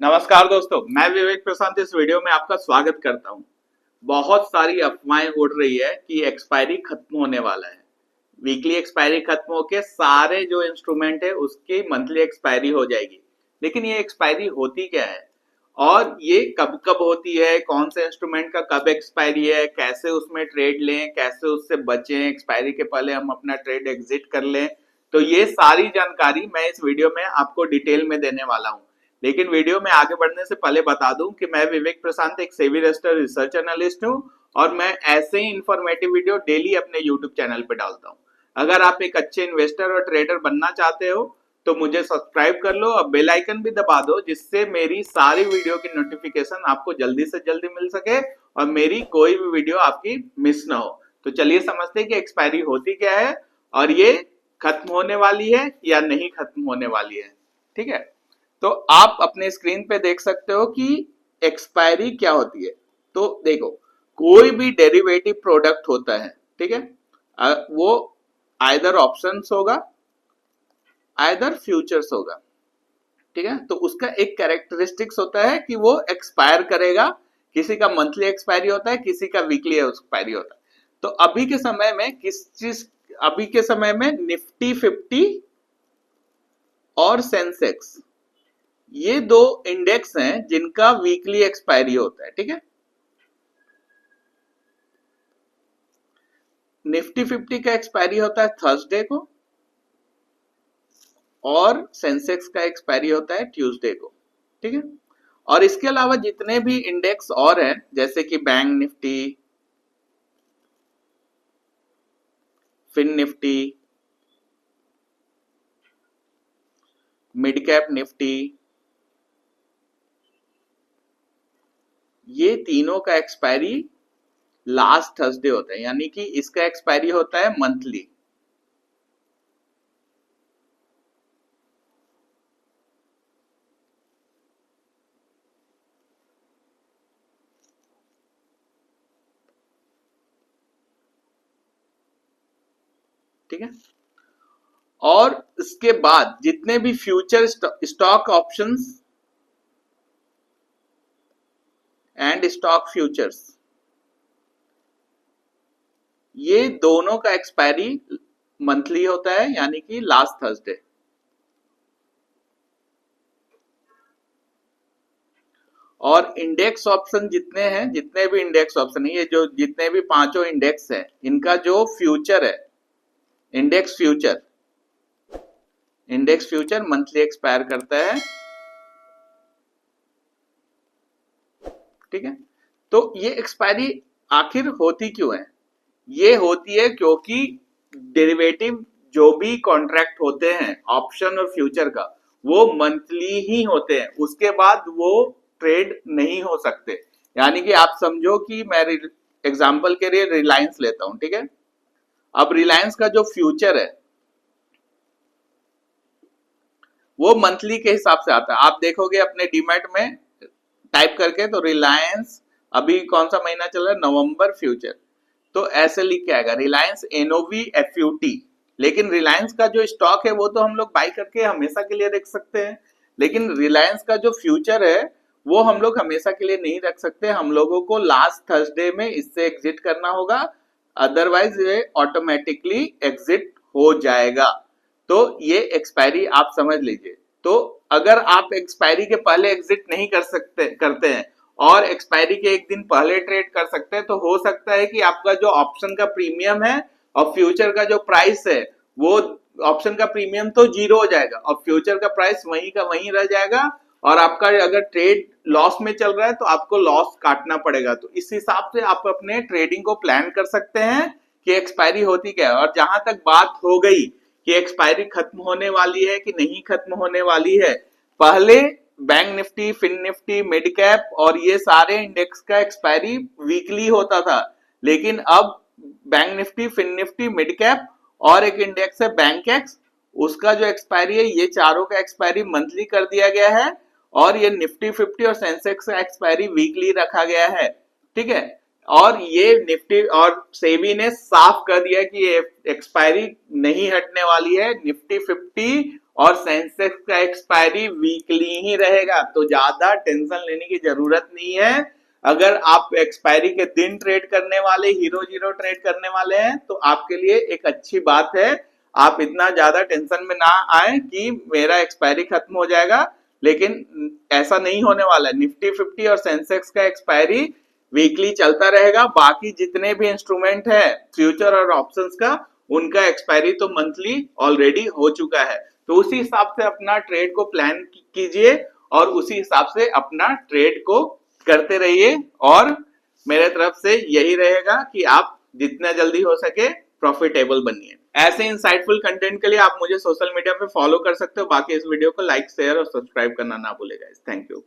नमस्कार दोस्तों, मैं विवेक प्रशांत इस वीडियो में आपका स्वागत करता हूं। बहुत सारी अफवाहें उड़ रही है कि एक्सपायरी खत्म होने वाला है। वीकली एक्सपायरी खत्म होके सारे जो इंस्ट्रूमेंट है उसकी मंथली एक्सपायरी हो जाएगी। लेकिन ये एक्सपायरी होती क्या है और ये कब कब होती है, कौन से इंस्ट्रूमेंट का कब एक्सपायरी है, कैसे उसमें ट्रेड लें, कैसे उससे बचें, एक्सपायरी के पहले हम अपना ट्रेड एग्जिट कर लें। तो ये सारी जानकारी मैं इस वीडियो में आपको डिटेल में देने वाला हूं। लेकिन वीडियो में आगे बढ़ने से पहले बता दूं कि मैं विवेक प्रशांत एक सेबी रजिस्टर्ड रिसर्च एनालिस्ट हूं और मैं ऐसे ही इंफॉर्मेटिव वीडियो डेली अपने यूट्यूब चैनल पे डालता हूं। अगर आप एक अच्छे इन्वेस्टर और ट्रेडर बनना चाहते हो तो मुझे सब्सक्राइब कर लो और बेल आइकन भी दबा दो, जिससे मेरी सारी वीडियो की नोटिफिकेशन आपको जल्दी से जल्दी मिल सके और मेरी कोई भी वीडियो आपकी मिस ना हो। तो चलिए समझते हैं कि एक्सपायरी होती क्या है और ये खत्म होने वाली है या नहीं खत्म होने वाली है। ठीक है, तो आप अपने स्क्रीन पे देख सकते हो कि एक्सपायरी क्या होती है। तो देखो, कोई भी डेरिवेटिव प्रोडक्ट होता है, ठीक है, वो आइदर ऑप्शंस होगा, आइदर फ्यूचर्स होगा। ठीक है, तो उसका एक कैरेक्टरिस्टिक्स होता है कि वो एक्सपायर करेगा। किसी का मंथली एक्सपायरी होता है, किसी का वीकली एक्सपायरी होता है। तो अभी के समय में अभी के समय में निफ्टी 50 और सेंसेक्स, ये दो इंडेक्स हैं जिनका वीकली एक्सपायरी होता है। ठीक है, निफ्टी 50 का एक्सपायरी होता है थर्सडे को और सेंसेक्स का एक्सपायरी होता है ट्यूसडे को। ठीक है, और इसके अलावा जितने भी इंडेक्स और हैं, जैसे कि bank Nifty, fin Nifty, mid cap Nifty, ये तीनों का एक्सपायरी लास्ट थर्सडे होता है, यानी कि इसका एक्सपायरी होता है मंथली। ठीक है, और इसके बाद जितने भी future stock options and stock futures, ये दोनों का एक्सपायरी मंथली होता है, यानी कि लास्ट थर्सडे। और इंडेक्स ऑप्शन जितने हैं, जितने भी इंडेक्स ऑप्शन है, ये जो जितने भी पांचों इंडेक्स है, इनका जो फ्यूचर है, index future, index future monthly expire करता है। ठीक है, तो ये एक्सपायरी आखिर होती क्यों है? ये होती है क्योंकि डेरिवेटिव जो भी कॉन्ट्रैक्ट होते हैं ऑप्शन और फ्यूचर का, वो मंथली ही होते हैं, उसके बाद वो ट्रेड नहीं हो सकते। यानी कि आप समझो कि मैं एग्जांपल के लिए रिलायंस लेता हूं। ठीक है, अब रिलायंस का जो फ्यूचर है वो मंथली के हिसाब से आता है। आप देखोगे अपने डीमैट में टाइप करके, तो रिलायंस अभी कौन सा महीना चल रहा है, नवंबर फ्यूचर, तो ऐसे लिख के आएगा रिलायंस एनओवी एफयूटी। लेकिन रिलायंस का जो स्टॉक है वो तो हम लोग बाई करके हमेशा के लिए रख सकते हैं, लेकिन रिलायंस का जो फ्यूचर है वो हम लोग हमेशा के लिए नहीं रख सकते। हम लोगों को लास्ट थर्सडे में इससे एग्जिट करना होगा, अदरवाइज ये ऑटोमेटिकली एग्जिट हो जाएगा। तो ये एक्सपायरी आप समझ लीजिए। तो अगर आप एक्सपायरी के पहले एग्जिट नहीं करते हैं और एक्सपायरी के एक दिन पहले ट्रेड कर सकते हैं, तो हो सकता है कि आपका जो ऑप्शन का प्रीमियम है और फ्यूचर का जो प्राइस है, वो ऑप्शन का प्रीमियम तो जीरो हो जाएगा और फ्यूचर का प्राइस वहीं का वहीं रह जाएगा। और आपका अगर ट्रेड लॉस में चल रहा है तो आपको लॉस काटना पड़ेगा। तो इस हिसाब से आप अपने ट्रेडिंग को प्लान कर सकते हैं कि एक्सपायरी होती क्या है। और जहां तक बात हो गई कि एक्सपायरी खत्म होने वाली है कि नहीं खत्म होने वाली है, पहले bank Nifty, fin Nifty, mid cap और ये सारे इंडेक्स का एक्सपायरी वीकली होता था। लेकिन अब bank Nifty, fin Nifty, mid cap और एक इंडेक्स है बैंक एक्स, उसका जो एक्सपायरी है, ये चारों का एक्सपायरी मंथली कर दिया गया है और ये निफ्टी 50 और सेंसेक्स का एक्सपायरी वीकली रखा गया है। ठीक है, और ये निफ्टी और सेबी ने साफ कर दिया कि ये एक्सपायरी नहीं हटने वाली है। निफ्टी 50 और सेंसेक्स का एक्सपायरी वीकली ही रहेगा, तो ज्यादा टेंशन लेने की जरूरत नहीं है। अगर आप एक्सपायरी के दिन ट्रेड करने वाले, हीरो जीरो ट्रेड करने वाले हैं, तो आपके लिए एक अच्छी बात है। आप इतना ज्यादा टेंशन में ना आए कि मेरा एक्सपायरी खत्म हो जाएगा, लेकिन ऐसा नहीं होने वाला है। निफ्टी 50 और सेंसेक्स का एक्सपायरी वीकली चलता रहेगा। बाकी जितने भी इंस्ट्रूमेंट है फ्यूचर और ऑप्शंस का, उनका एक्सपायरी तो मंथली ऑलरेडी हो चुका है। तो उसी हिसाब से अपना ट्रेड को प्लान कीजिए और उसी हिसाब से अपना ट्रेड को करते रहिए। और मेरे तरफ से यही रहेगा कि आप जितना जल्दी हो सके प्रॉफिटेबल बनिए। ऐसे इंसाइटफुल कंटेंट के लिए आप मुझे सोशल मीडिया पे फॉलो कर सकते हो। बाकी इस वीडियो को लाइक, शेयर और सब्सक्राइब करना ना भूलेगा। Thank you.